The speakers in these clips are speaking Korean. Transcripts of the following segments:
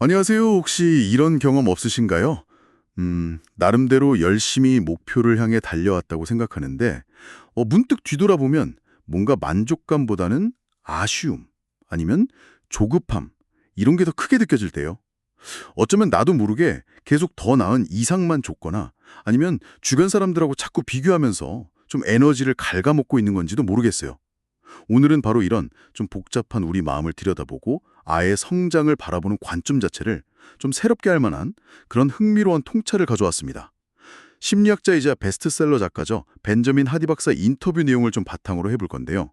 안녕하세요. 혹시 이런 경험 없으신가요? 나름대로 열심히 목표를 향해 달려왔다고 생각하는데, 문득 뒤돌아보면 뭔가 만족감보다는 아쉬움, 아니면 조급함, 이런 게 더 크게 느껴질 때요. 어쩌면 나도 모르게 계속 더 나은 이상만 줬거나, 아니면 주변 사람들하고 자꾸 비교하면서 좀 에너지를 갉아먹고 있는 건지도 모르겠어요. 오늘은 바로 이런 좀 복잡한 우리 마음을 들여다보고 아이의 성장을 바라보는 관점 자체를 좀 새롭게 할 만한 그런 흥미로운 통찰을 가져왔습니다. 심리학자이자 베스트셀러 작가죠. 벤저민 하디 박사 인터뷰 내용을 좀 바탕으로 해볼 건데요.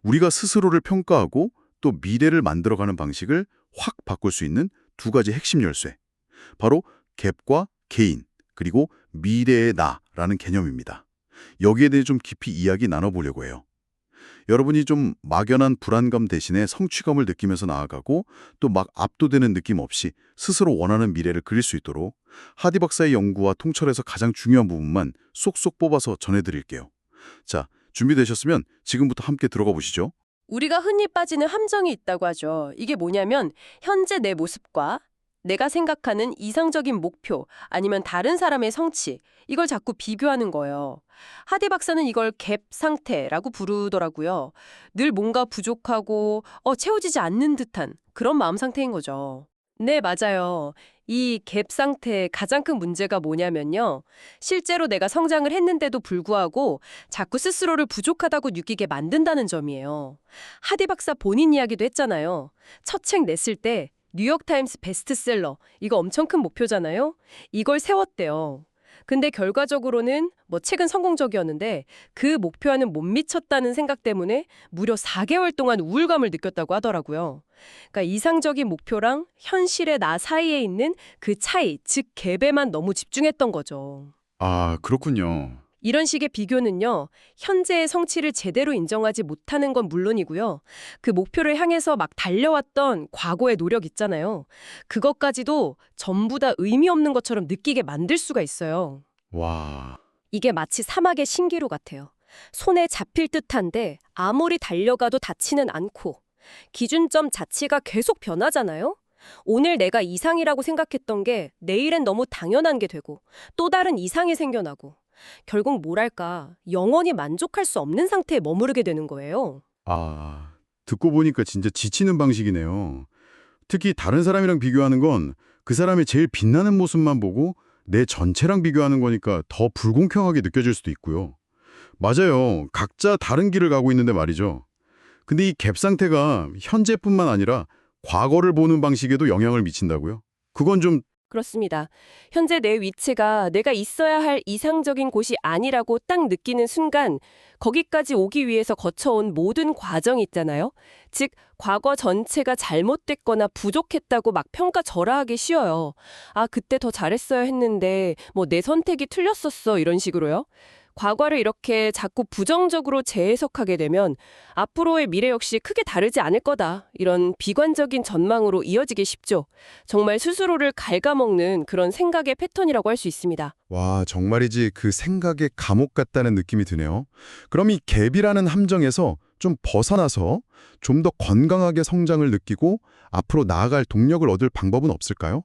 우리가 스스로를 평가하고 또 미래를 만들어가는 방식을 확 바꿀 수 있는 두 가지 핵심 열쇠. 바로 갭과 개인, 그리고 미래의 나라는 개념입니다. 여기에 대해 좀 깊이 이야기 나눠보려고 해요. 여러분이 좀 막연한 불안감 대신에 성취감을 느끼면서 나아가고 또 막 압도되는 느낌 없이 스스로 원하는 미래를 그릴 수 있도록 하디 박사의 연구와 통찰에서 가장 중요한 부분만 쏙쏙 뽑아서 전해드릴게요. 자, 준비되셨으면 지금부터 함께 들어가 보시죠. 우리가 흔히 빠지는 함정이 있다고 하죠. 이게 뭐냐면 현재 내 모습과 내가 생각하는 이상적인 목표 아니면 다른 사람의 성취 이걸 자꾸 비교하는 거예요. 하디 박사는 이걸 갭 상태라고 부르더라고요. 늘 뭔가 부족하고 채워지지 않는 듯한 그런 마음 상태인 거죠. 네, 맞아요. 이 갭 상태의 가장 큰 문제가 뭐냐면요. 실제로 내가 성장을 했는데도 불구하고 자꾸 스스로를 부족하다고 느끼게 만든다는 점이에요. 하디 박사 본인 이야기도 했잖아요. 첫 책 냈을 때 뉴욕타임스 베스트셀러 이거 엄청 큰 목표잖아요. 이걸 세웠대요. 근데 결과적으로는 책은 성공적이었는데 그 목표와는 못 미쳤다는 생각 때문에 무려 4개월 동안 우울감을 느꼈다고 하더라고요. 그러니까 이상적인 목표랑 현실의 나 사이에 있는 그 차이, 즉 갭에만 너무 집중했던 거죠. 아, 그렇군요. 이런 식의 비교는요, 현재의 성취를 제대로 인정하지 못하는 건 물론이고요. 그 목표를 향해서 막 달려왔던 과거의 노력 있잖아요. 그것까지도 전부 다 의미 없는 것처럼 느끼게 만들 수가 있어요. 와, 이게 마치 사막의 신기루 같아요. 손에 잡힐 듯한데 아무리 달려가도 닿지는 않고 기준점 자체가 계속 변하잖아요. 오늘 내가 이상이라고 생각했던 게 내일은 너무 당연한 게 되고 또 다른 이상이 생겨나고 결국 뭐랄까 영원히 만족할 수 없는 상태에 머무르게 되는 거예요. 듣고 보니까 진짜 지치는 방식이네요. 특히 다른 사람이랑 비교하는 건 그 사람의 제일 빛나는 모습만 보고 내 전체랑 비교하는 거니까 더 불공평하게 느껴질 수도 있고요. 맞아요. 각자 다른 길을 가고 있는데 말이죠. 근데 이 갭 상태가 현재뿐만 아니라 과거를 보는 방식에도 영향을 미친다고요? 그건 좀 그렇습니다. 현재 내 위치가 내가 있어야 할 이상적인 곳이 아니라고 딱 느끼는 순간 거기까지 오기 위해서 거쳐온 모든 과정이 있잖아요. 즉 과거 전체가 잘못됐거나 부족했다고 막 평가절하하기 쉬워요. 아, 그때 더 잘했어야 했는데 내 선택이 틀렸었어 이런 식으로요. 과거를 이렇게 자꾸 부정적으로 재해석하게 되면 앞으로의 미래 역시 크게 다르지 않을 거다. 이런 비관적인 전망으로 이어지기 쉽죠. 정말 스스로를 갉아먹는 그런 생각의 패턴이라고 할 수 있습니다. 와, 정말이지 그 생각의 감옥 같다는 느낌이 드네요. 그럼 이 갭이라는 함정에서 좀 벗어나서 좀 더 건강하게 성장을 느끼고 앞으로 나아갈 동력을 얻을 방법은 없을까요?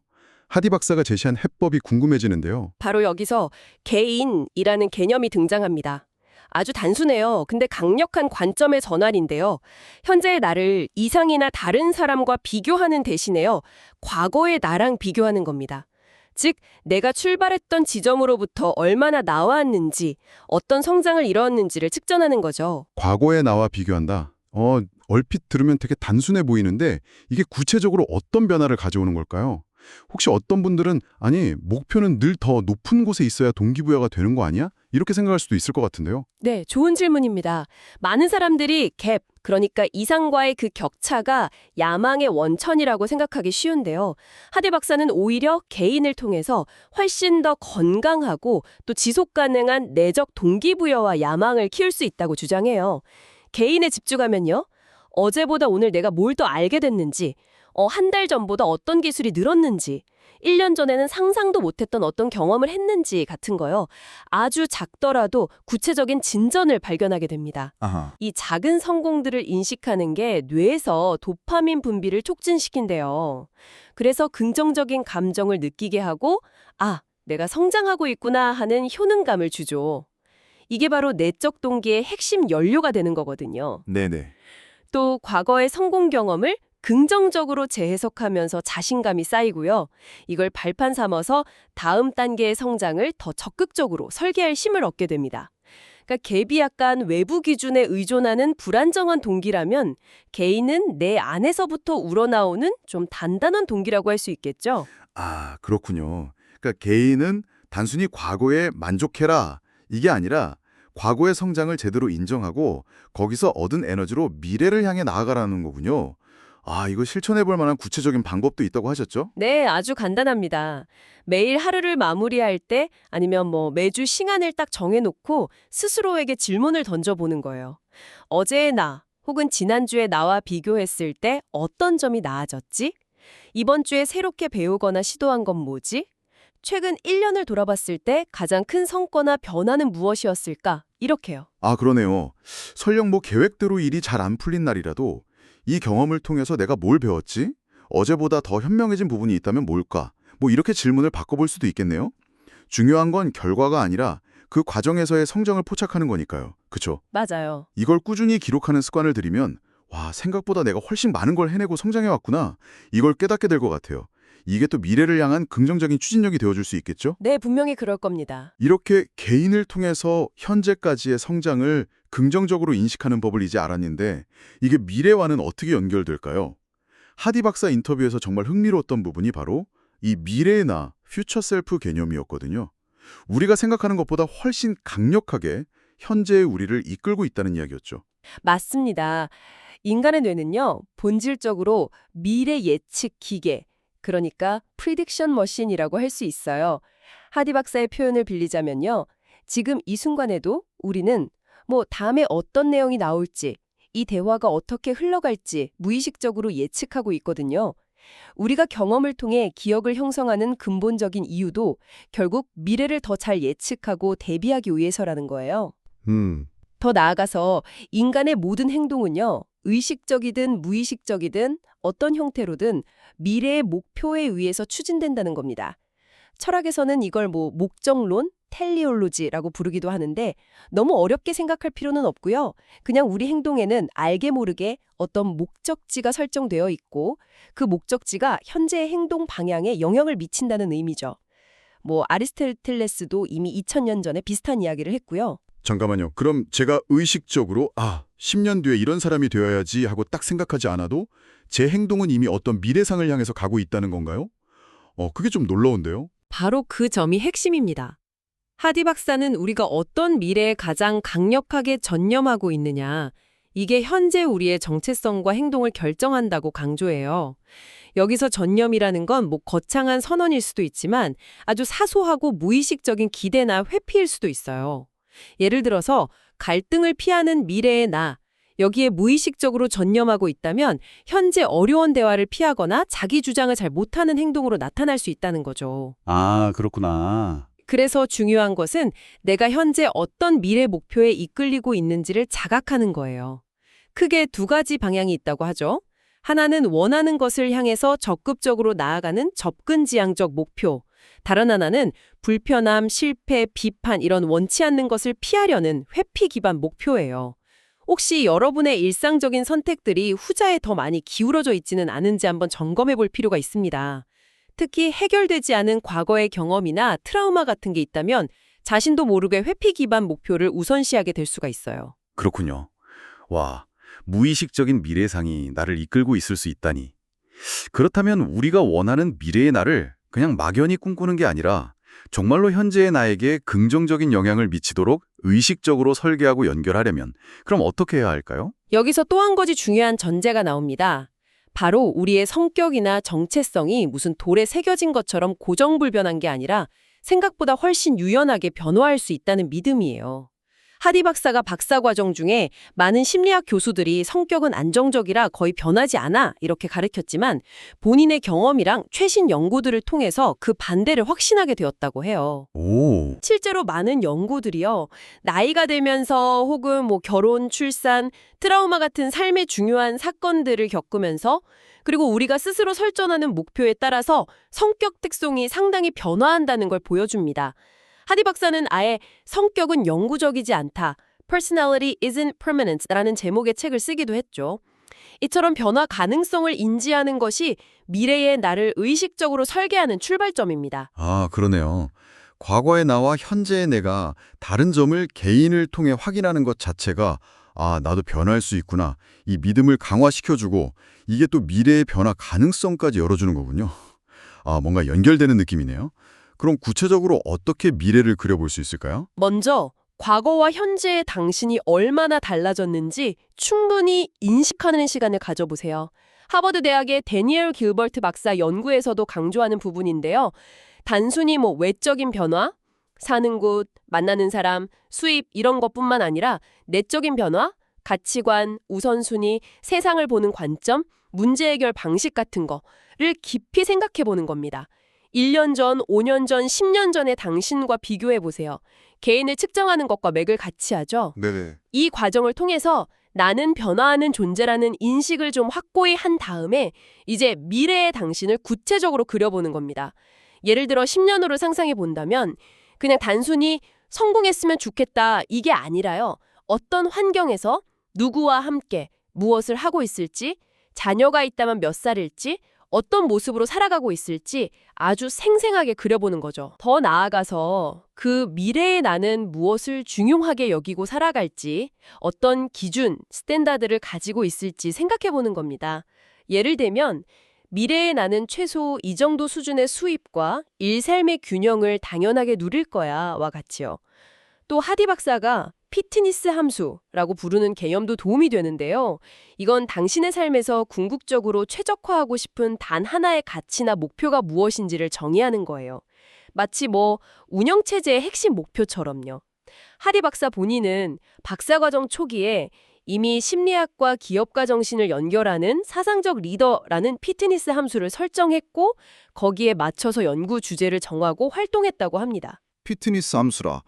하디 박사가 제시한 해법이 궁금해지는데요. 바로 여기서 개인이라는 개념이 등장합니다. 아주 단순해요. 근데 강력한 관점의 전환인데요. 현재의 나를 이상이나 다른 사람과 비교하는 대신에요. 과거의 나랑 비교하는 겁니다. 즉, 내가 출발했던 지점으로부터 얼마나 나왔는지, 어떤 성장을 이루었는지를 측정하는 거죠. 과거의 나와 비교한다. 얼핏 들으면 되게 단순해 보이는데 이게 구체적으로 어떤 변화를 가져오는 걸까요? 혹시 어떤 분들은 아니, 목표는 늘 더 높은 곳에 있어야 동기부여가 되는 거 아니야? 이렇게 생각할 수도 있을 것 같은데요. 네, 좋은 질문입니다. 많은 사람들이 갭, 그러니까 이상과의 그 격차가 야망의 원천이라고 생각하기 쉬운데요. 하디 박사는 오히려 개인을 통해서 훨씬 더 건강하고 또 지속 가능한 내적 동기부여와 야망을 키울 수 있다고 주장해요. 개인에 집중하면요. 어제보다 오늘 내가 뭘 더 알게 됐는지, 한 달 전보다 어떤 기술이 늘었는지, 1년 전에는 상상도 못했던 어떤 경험을 했는지 같은 거요. 아주 작더라도 구체적인 진전을 발견하게 됩니다. 아하. 이 작은 성공들을 인식하는 게 뇌에서 도파민 분비를 촉진시킨대요. 그래서 긍정적인 감정을 느끼게 하고, 아, 내가 성장하고 있구나 하는 효능감을 주죠. 이게 바로 내적 동기의 핵심 연료가 되는 거거든요. 네네. 또 과거의 성공 경험을 긍정적으로 재해석하면서 자신감이 쌓이고요. 이걸 발판 삼아서 다음 단계의 성장을 더 적극적으로 설계할 힘을 얻게 됩니다. 그러니까 갭이 약간 외부 기준에 의존하는 불안정한 동기라면 개인은 내 안에서부터 우러나오는 좀 단단한 동기라고 할 수 있겠죠. 아, 그렇군요. 그러니까 개인은 단순히 과거에 만족해라 이게 아니라 과거의 성장을 제대로 인정하고 거기서 얻은 에너지로 미래를 향해 나아가라는 거군요. 아, 이거 실천해 볼 만한 구체적인 방법도 있다고 하셨죠? 네, 아주 간단합니다. 매일 하루를 마무리할 때 아니면 매주 시간을 딱 정해놓고 스스로에게 질문을 던져보는 거예요. 어제의 나 혹은 지난주의 나와 비교했을 때 어떤 점이 나아졌지? 이번 주에 새롭게 배우거나 시도한 건 뭐지? 최근 1년을 돌아봤을 때 가장 큰 성과나 변화는 무엇이었을까? 이렇게요. 아, 그러네요. 설령 계획대로 일이 잘 안 풀린 날이라도 이 경험을 통해서 내가 뭘 배웠지? 어제보다 더 현명해진 부분이 있다면 뭘까? 이렇게 질문을 바꿔볼 수도 있겠네요. 중요한 건 결과가 아니라 그 과정에서의 성장을 포착하는 거니까요. 그쵸? 맞아요. 이걸 꾸준히 기록하는 습관을 들이면 와, 생각보다 내가 훨씬 많은 걸 해내고 성장해왔구나. 이걸 깨닫게 될 것 같아요. 이게 또 미래를 향한 긍정적인 추진력이 되어줄 수 있겠죠? 네, 분명히 그럴 겁니다. 이렇게 개인을 통해서 현재까지의 성장을 긍정적으로 인식하는 법을 이제 알았는데 이게 미래와는 어떻게 연결될까요? 하디 박사 인터뷰에서 정말 흥미로웠던 부분이 바로 이 미래의 나, 퓨처 셀프 개념이었거든요. 우리가 생각하는 것보다 훨씬 강력하게 현재의 우리를 이끌고 있다는 이야기였죠. 맞습니다. 인간의 뇌는요, 본질적으로 미래 예측 기계, 그러니까 프리딕션 머신이라고 할 수 있어요. 하디 박사의 표현을 빌리자면요. 지금 이 순간에도 우리는 다음에 어떤 내용이 나올지, 이 대화가 어떻게 흘러갈지 무의식적으로 예측하고 있거든요. 우리가 경험을 통해 기억을 형성하는 근본적인 이유도 결국 미래를 더 잘 예측하고 대비하기 위해서라는 거예요. 더 나아가서 인간의 모든 행동은요, 의식적이든 무의식적이든 어떤 형태로든 미래의 목표에 의해서 추진된다는 겁니다. 철학에서는 이걸 목적론, 텔리올로지라고 부르기도 하는데 너무 어렵게 생각할 필요는 없고요. 그냥 우리 행동에는 알게 모르게 어떤 목적지가 설정되어 있고 그 목적지가 현재의 행동 방향에 영향을 미친다는 의미죠. 아리스토텔레스도 이미 2000년 전에 비슷한 이야기를 했고요. 잠깐만요. 그럼 제가 의식적으로 10년 뒤에 이런 사람이 되어야지 하고 딱 생각하지 않아도 제 행동은 이미 어떤 미래상을 향해서 가고 있다는 건가요? 그게 좀 놀라운데요. 바로 그 점이 핵심입니다. 하디 박사는 우리가 어떤 미래에 가장 강력하게 전념하고 있느냐, 이게 현재 우리의 정체성과 행동을 결정한다고 강조해요. 여기서 전념이라는 건 거창한 선언일 수도 있지만 아주 사소하고 무의식적인 기대나 회피일 수도 있어요. 예를 들어서 갈등을 피하는 미래의 나, 여기에 무의식적으로 전념하고 있다면 현재 어려운 대화를 피하거나 자기 주장을 잘 못하는 행동으로 나타날 수 있다는 거죠. 아, 그렇구나. 그래서 중요한 것은 내가 현재 어떤 미래 목표에 이끌리고 있는지를 자각하는 거예요. 크게 두 가지 방향이 있다고 하죠. 하나는 원하는 것을 향해서 적극적으로 나아가는 접근지향적 목표. 다른 하나는 불편함, 실패, 비판 이런 원치 않는 것을 피하려는 회피 기반 목표예요. 혹시 여러분의 일상적인 선택들이 후자에 더 많이 기울어져 있지는 않은지 한번 점검해 볼 필요가 있습니다. 특히 해결되지 않은 과거의 경험이나 트라우마 같은 게 있다면 자신도 모르게 회피 기반 목표를 우선시하게 될 수가 있어요. 그렇군요. 와, 무의식적인 미래상이 나를 이끌고 있을 수 있다니. 그렇다면 우리가 원하는 미래의 나를 그냥 막연히 꿈꾸는 게 아니라 정말로 현재의 나에게 긍정적인 영향을 미치도록 의식적으로 설계하고 연결하려면 그럼 어떻게 해야 할까요? 여기서 또 한 가지 중요한 전제가 나옵니다. 바로 우리의 성격이나 정체성이 무슨 돌에 새겨진 것처럼 고정불변한 게 아니라 생각보다 훨씬 유연하게 변화할 수 있다는 믿음이에요. 하디 박사가 박사 과정 중에 많은 심리학 교수들이 성격은 안정적이라 거의 변하지 않아 이렇게 가르쳤지만 본인의 경험이랑 최신 연구들을 통해서 그 반대를 확신하게 되었다고 해요. 오, 실제로 많은 연구들이요. 나이가 들면서 혹은 결혼, 출산, 트라우마 같은 삶의 중요한 사건들을 겪으면서 그리고 우리가 스스로 설정하는 목표에 따라서 성격 특성이 상당히 변화한다는 걸 보여줍니다. 하디 박사는 아예 성격은 영구적이지 않다. Personality isn't permanent 라는 제목의 책을 쓰기도 했죠. 이처럼 변화 가능성을 인지하는 것이 미래의 나를 의식적으로 설계하는 출발점입니다. 아, 그러네요. 과거의 나와 현재의 내가 다른 점을 개인을 통해 확인하는 것 자체가 나도 변할 수 있구나. 이 믿음을 강화시켜주고 이게 또 미래의 변화 가능성까지 열어주는 거군요. 뭔가 연결되는 느낌이네요. 그럼 구체적으로 어떻게 미래를 그려볼 수 있을까요? 먼저 과거와 현재의 당신이 얼마나 달라졌는지 충분히 인식하는 시간을 가져보세요. 하버드 대학의 데니엘 길버트 박사 연구에서도 강조하는 부분인데요. 단순히 외적인 변화, 사는 곳, 만나는 사람, 수입 이런 것뿐만 아니라 내적인 변화, 가치관, 우선순위, 세상을 보는 관점, 문제 해결 방식 같은 거를 깊이 생각해 보는 겁니다. 1년 전, 5년 전, 10년 전의 당신과 비교해 보세요. 개인을 측정하는 것과 맥을 같이 하죠. 네네. 이 과정을 통해서 나는 변화하는 존재라는 인식을 좀 확고히 한 다음에 이제 미래의 당신을 구체적으로 그려보는 겁니다. 예를 들어 10년 후를 상상해 본다면 그냥 단순히 성공했으면 좋겠다 이게 아니라요. 어떤 환경에서 누구와 함께 무엇을 하고 있을지, 자녀가 있다면 몇 살일지, 어떤 모습으로 살아가고 있을지 아주 생생하게 그려보는 거죠. 더 나아가서 그 미래의 나는 무엇을 중요하게 여기고 살아갈지, 어떤 기준, 스탠다드를 가지고 있을지 생각해보는 겁니다. 예를 들면 미래의 나는 최소 이 정도 수준의 수입과 일-삶의 균형을 당연하게 누릴 거야와 같이요. 또 하디 박사가 피트니스 함수라고 부르는 개념도 도움이 되는데요. 이건 당신의 삶에서 궁극적으로 최적화하고 싶은 단 하나의 가치나 목표가 무엇인지를 정의하는 거예요. 마치 운영체제의 핵심 목표처럼요. 하디 박사 본인은 박사과정 초기에 이미 심리학과 기업가 정신을 연결하는 사상적 리더라는 피트니스 함수를 설정했고 거기에 맞춰서 연구 주제를 정하고 활동했다고 합니다. 피트니스 함수라.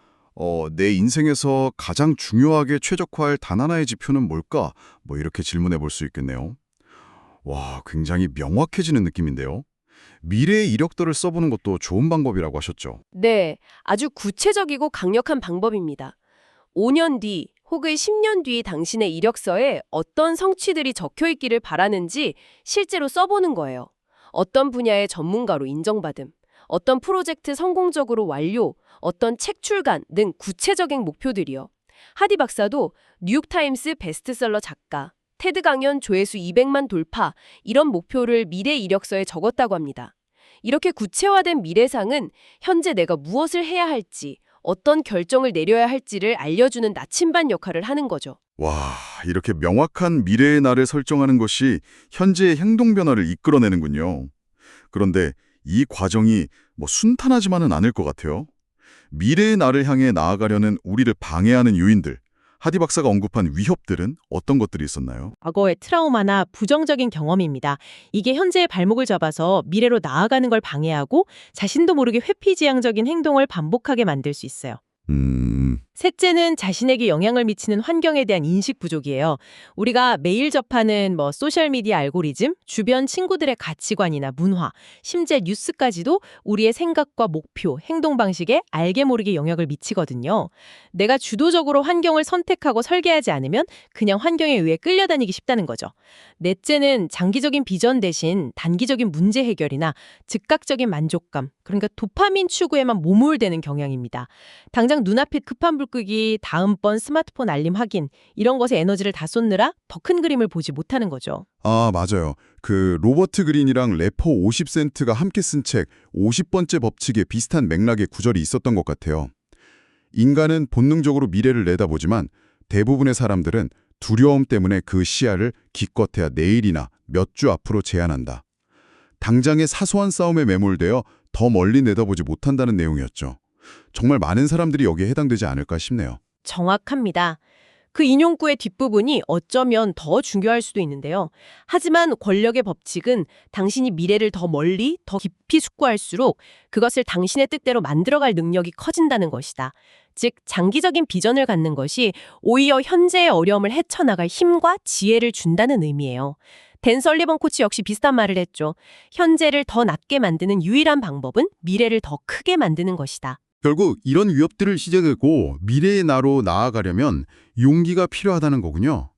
내 인생에서 가장 중요하게 최적화할 단 하나의 지표는 뭘까? 이렇게 질문해 볼 수 있겠네요. 와, 굉장히 명확해지는 느낌인데요. 미래의 이력들을 써보는 것도 좋은 방법이라고 하셨죠. 네, 아주 구체적이고 강력한 방법입니다. 5년 뒤 혹은 10년 뒤 당신의 이력서에 어떤 성취들이 적혀 있기를 바라는지 실제로 써보는 거예요. 어떤 분야의 전문가로 인정받음, 어떤 프로젝트 성공적으로 완료, 어떤 책 출간 등 구체적인 목표들이요. 하디 박사도 뉴욕타임스 베스트셀러 작가, 테드 강연 조회수 200만 돌파 이런 목표를 미래 이력서에 적었다고 합니다. 이렇게 구체화된 미래상은 현재 내가 무엇을 해야 할지, 어떤 결정을 내려야 할지를 알려주는 나침반 역할을 하는 거죠. 와, 이렇게 명확한 미래의 나를 설정하는 것이 현재의 행동 변화를 이끌어내는군요. 그런데 이 과정이 순탄하지만은 않을 것 같아요. 미래의 나를 향해 나아가려는 우리를 방해하는 요인들, 하디 박사가 언급한 위협들은 어떤 것들이 있었나요? 과거의 트라우마나 부정적인 경험입니다. 이게 현재의 발목을 잡아서 미래로 나아가는 걸 방해하고 자신도 모르게 회피지향적인 행동을 반복하게 만들 수 있어요. 셋째는 자신에게 영향을 미치는 환경에 대한 인식 부족이에요. 우리가 매일 접하는 소셜미디어 알고리즘, 주변 친구들의 가치관이나 문화, 심지어 뉴스까지도 우리의 생각과 목표, 행동 방식에 알게 모르게 영향을 미치거든요. 내가 주도적으로 환경을 선택하고 설계하지 않으면 그냥 환경에 의해 끌려다니기 쉽다는 거죠. 넷째는 장기적인 비전 대신 단기적인 문제 해결이나 즉각적인 만족감, 그러니까 도파민 추구에만 몸울대는 경향입니다. 당장 눈앞에 급한 불 끄기, 다음번 스마트폰 알림 확인 이런 것에 에너지를 다 쏟느라 더 큰 그림을 보지 못하는 거죠. 아, 맞아요. 그 로버트 그린이랑 래퍼 50센트가 함께 쓴 책 50번째 법칙에 비슷한 맥락의 구절이 있었던 것 같아요. 인간은 본능적으로 미래를 내다보지만 대부분의 사람들은 두려움 때문에 그 시야를 기껏해야 내일이나 몇 주 앞으로 제한한다. 당장의 사소한 싸움에 매몰되어 더 멀리 내다보지 못한다는 내용이었죠. 정말 많은 사람들이 여기에 해당되지 않을까 싶네요. 정확합니다. 그 인용구의 뒷부분이 어쩌면 더 중요할 수도 있는데요. 하지만 권력의 법칙은 당신이 미래를 더 멀리, 더 깊이 숙고할수록 그것을 당신의 뜻대로 만들어갈 능력이 커진다는 것이다. 즉, 장기적인 비전을 갖는 것이 오히려 현재의 어려움을 헤쳐나갈 힘과 지혜를 준다는 의미예요. 댄 설리번 코치 역시 비슷한 말을 했죠. 현재를 더 낫게 만드는 유일한 방법은 미래를 더 크게 만드는 것이다. 결국 이런 위협들을 시작하고 미래의 나로 나아가려면 용기가 필요하다는 거군요.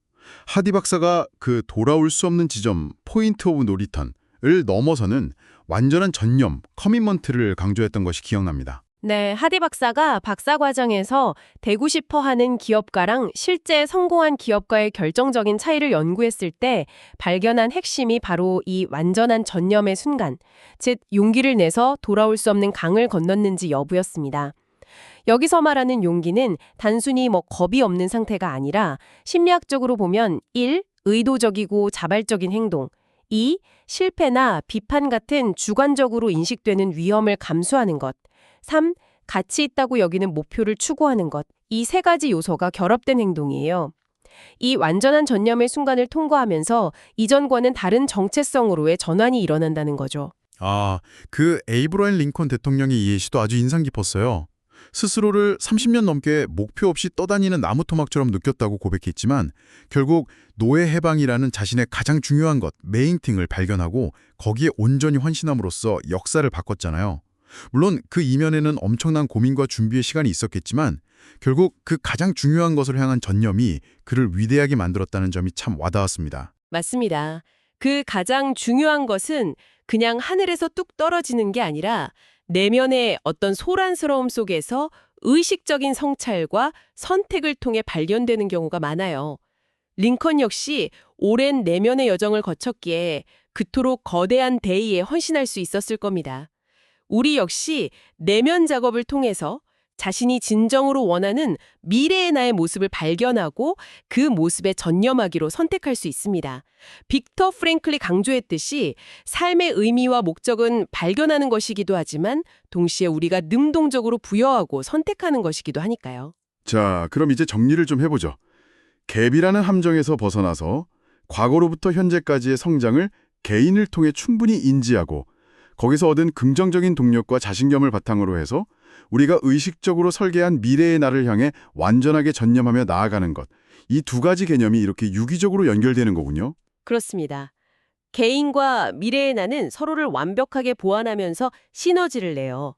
하디 박사가 그 돌아올 수 없는 지점, 포인트 오브 노 리턴을 넘어서는 완전한 전념, 커미먼트를 강조했던 것이 기억납니다. 네, 하디 박사가 박사 과정에서 되고 싶어 하는 기업가랑 실제 성공한 기업가의 결정적인 차이를 연구했을 때 발견한 핵심이 바로 이 완전한 전념의 순간, 즉 용기를 내서 돌아올 수 없는 강을 건넜는지 여부였습니다. 여기서 말하는 용기는 단순히 겁이 없는 상태가 아니라 심리학적으로 보면 1. 의도적이고 자발적인 행동, 2. 실패나 비판 같은 주관적으로 인식되는 위험을 감수하는 것, 3. 가치 있다고 여기는 목표를 추구하는 것. 이 세 가지 요소가 결합된 행동이에요. 이 완전한 전념의 순간을 통과하면서 이전과는 다른 정체성으로의 전환이 일어난다는 거죠. 그 에이브러임 링컨 대통령의 예시도 아주 인상 깊었어요. 스스로를 30년 넘게 목표 없이 떠다니는 나무토막처럼 느꼈다고 고백했지만 결국 노예 해방이라는 자신의 가장 중요한 것, 메인팅을 발견하고 거기에 온전히 헌신함으로써 역사를 바꿨잖아요. 물론 그 이면에는 엄청난 고민과 준비의 시간이 있었겠지만 결국 그 가장 중요한 것을 향한 전념이 그를 위대하게 만들었다는 점이 참 와닿았습니다. 맞습니다. 그 가장 중요한 것은 그냥 하늘에서 뚝 떨어지는 게 아니라 내면의 어떤 소란스러움 속에서 의식적인 성찰과 선택을 통해 발견되는 경우가 많아요. 링컨 역시 오랜 내면의 여정을 거쳤기에 그토록 거대한 대의에 헌신할 수 있었을 겁니다. 우리 역시 내면 작업을 통해서 자신이 진정으로 원하는 미래의 나의 모습을 발견하고 그 모습에 전념하기로 선택할 수 있습니다. 빅터 프랭클이 강조했듯이 삶의 의미와 목적은 발견하는 것이기도 하지만 동시에 우리가 능동적으로 부여하고 선택하는 것이기도 하니까요. 자, 그럼 이제 정리를 좀 해보죠. 갭이라는 함정에서 벗어나서 과거로부터 현재까지의 성장을 개인을 통해 충분히 인지하고 거기서 얻은 긍정적인 동력과 자신감을 바탕으로 해서 우리가 의식적으로 설계한 미래의 나를 향해 완전하게 전념하며 나아가는 것. 이 두 가지 개념이 이렇게 유기적으로 연결되는 거군요. 그렇습니다. 개인과 미래의 나는 서로를 완벽하게 보완하면서 시너지를 내요.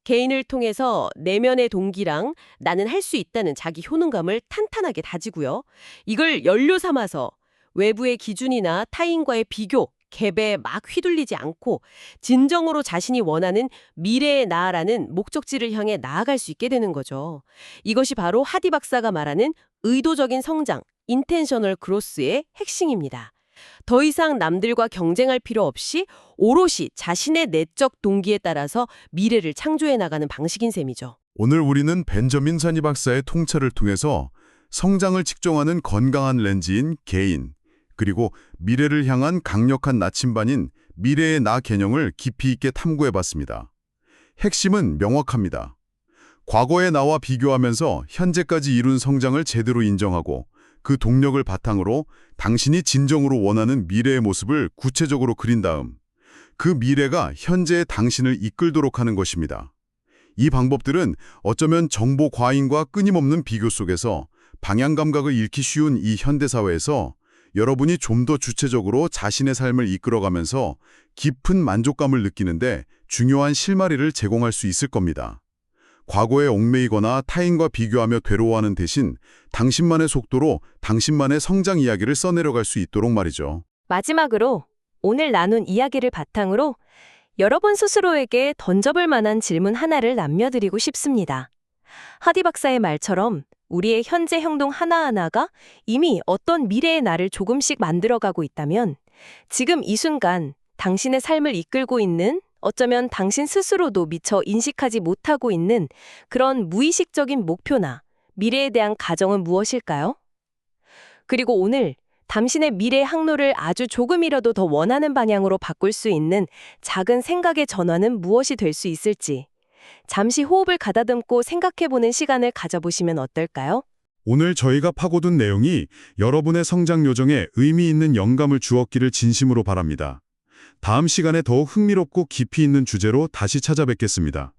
개인을 통해서 내면의 동기랑 나는 할 수 있다는 자기 효능감을 탄탄하게 다지고요. 이걸 연료 삼아서 외부의 기준이나 타인과의 비교, 갭에 막 휘둘리지 않고 진정으로 자신이 원하는 미래의 나라는 목적지를 향해 나아갈 수 있게 되는 거죠. 이것이 바로 하디 박사가 말하는 의도적인 성장, 인텐셔널 그로스의 핵심입니다. 더 이상 남들과 경쟁할 필요 없이 오롯이 자신의 내적 동기에 따라서 미래를 창조해 나가는 방식인 셈이죠. 오늘 우리는 벤저민 사니 박사의 통찰을 통해서 성장을 측정하는 건강한 렌즈인 개인, 그리고 미래를 향한 강력한 나침반인 미래의 나 개념을 깊이 있게 탐구해봤습니다. 핵심은 명확합니다. 과거의 나와 비교하면서 현재까지 이룬 성장을 제대로 인정하고 그 동력을 바탕으로 당신이 진정으로 원하는 미래의 모습을 구체적으로 그린 다음 그 미래가 현재의 당신을 이끌도록 하는 것입니다. 이 방법들은 어쩌면 정보 과잉과 끊임없는 비교 속에서 방향 감각을 잃기 쉬운 이 현대사회에서 여러분이 좀 더 주체적으로 자신의 삶을 이끌어가면서 깊은 만족감을 느끼는데 중요한 실마리를 제공할 수 있을 겁니다. 과거에 얽매이거나 타인과 비교하며 괴로워하는 대신 당신만의 속도로 당신만의 성장 이야기를 써내려갈 수 있도록 말이죠. 마지막으로 오늘 나눈 이야기를 바탕으로 여러분 스스로에게 던져볼 만한 질문 하나를 남겨드리고 싶습니다. 하디 박사의 말처럼 우리의 현재 행동 하나하나가 이미 어떤 미래의 나를 조금씩 만들어가고 있다면 지금 이 순간 당신의 삶을 이끌고 있는 어쩌면 당신 스스로도 미처 인식하지 못하고 있는 그런 무의식적인 목표나 미래에 대한 가정은 무엇일까요? 그리고 오늘 당신의 미래 항로를 아주 조금이라도 더 원하는 방향으로 바꿀 수 있는 작은 생각의 전환은 무엇이 될 수 있을지 잠시 호흡을 가다듬고 생각해보는 시간을 가져보시면 어떨까요? 오늘 저희가 파고든 내용이 여러분의 성장 요정에 의미 있는 영감을 주었기를 진심으로 바랍니다. 다음 시간에 더욱 흥미롭고 깊이 있는 주제로 다시 찾아뵙겠습니다.